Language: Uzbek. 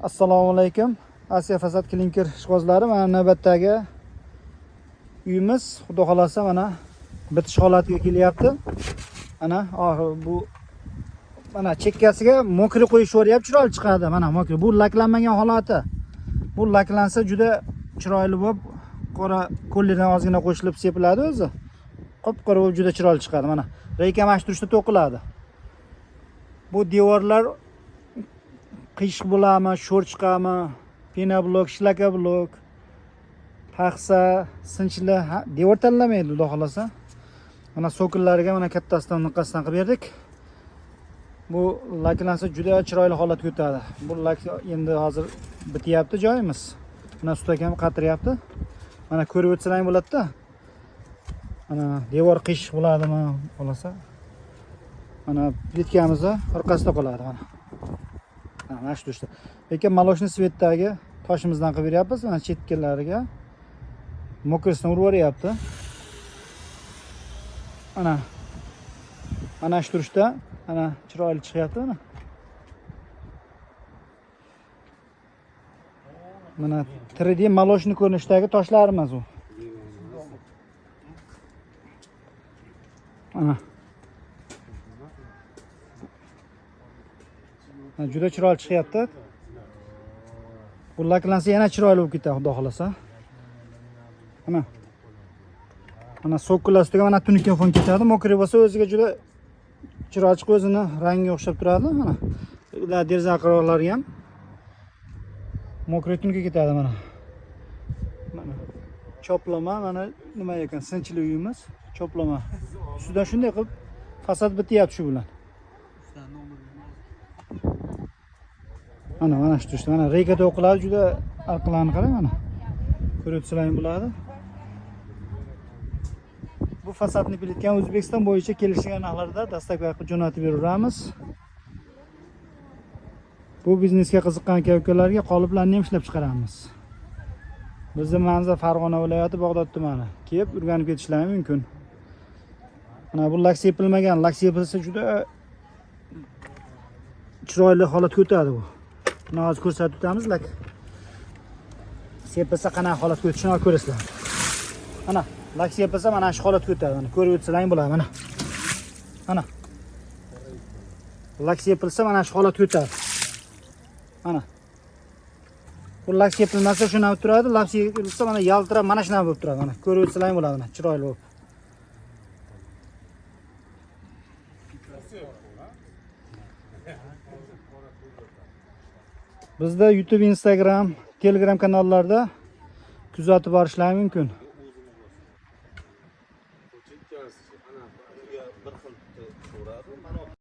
Assalomu alaykum. Asiya Fasad Klinker ishqibozlari, mana navbatdagi uyimiz xudo xolasa mana bitish holatiga kelyapti. Mana bu mana chekkasiga mokri qo'yish o'ryapti, chiroyli chiqadi. Mana mokri. Bu laklanmagan holati. Bu laklansa juda chiroyli bo'lib, qora ko'llardan ozgina qo'shilib sepiladi o'zi. Qop-qora bo'lib juda chiroyli chiqadi. Mana reykamashtirishda to'qiladi. Bu devorlar qiyshiq bo'ladimi, sho'r chiqadimi, pena blok, shlaka blok, paxsa, sinchli devor tanlamaydi xudo xolasa. Mana so'killariga mana kattasidan niqqasidan qilib berdik. Bu laklansa juda chiroyli holatga o'tadi. Bu lak endi hozir bityapti joyimiz. Mana ustakam qatiryapti. Mana ko'rib o'tsalang bo'ladi-da. Mana devor qiyshiq bo'ladimi, xolasa. Mana plitkamizni orqasida qoladi mana. Mana shu ishda. Lekin maloshni svetdagi toshimizdan qilib beryapmiz. Mana chetkalariga mokrisini urib yuboryapti. Mana shu turishda mana chiroyli chiqyapti mana. Mana 3D maloshni ko'rinishdagi toshlarimiz u. Mana juda chiroyli chiqyapti. Bu laklansa yana chiroyli bo'lib ketadi xudo xolasa. Mana so'kkilar ustiga mana tunuka fon ketadi. Mokri bo'lsa o'ziga juda chiroyli chiqib o'zini rangiga o'xshab turadi. Mana ular deraza aqroqlari ham mokri tunuka ketadi mana. Mana choplama, mana nima ekan, sinchli uyimiz, choplama. Ustidan shunday qilib fasad bityapti shu bilan. Mana shu turishda mana reyka to'qiladi, juda aqllanib qarang mana. Ko'rib o'tsalang bo'ladi. Bu fasadni biletgan O'zbekiston bo'yicha kelishgan narxlarda dastlabki qilib jo'natib beramiz. Bu biznesga qiziqqan aka-ukalarga qoliplarni ham ishlab chiqaramiz. Bizning manzil Farg'ona viloyati Bog'dod tumani. Kelib o'rganib ketishlari mumkin. Mana bu lak sepilmagan, lak sepilsa juda chiroyli holatga o'tadi bu. Buni hozir ko'rsatib o'tamiz lak. Sepilsa qanaqa holatga o'tishini ko'rasizlar. Mana lak sepilsa mana shu holatga o'tadi. Mana ko'rib o'tsalang bo'ladi mana. Mana. Lak sepilsa mana shu holatga o'tadi. Mana. Bu lak sepilmasa shuna bo'lib turadi, lak sepilsa mana yaltirab mana shuna bo'lib turadi. Mana ko'rib o'tsalang bo'ladi mana, chiroyli bo'lib. Bizda YouTube, Instagram, Telegram kanallarida kuzatib borishlari mumkin.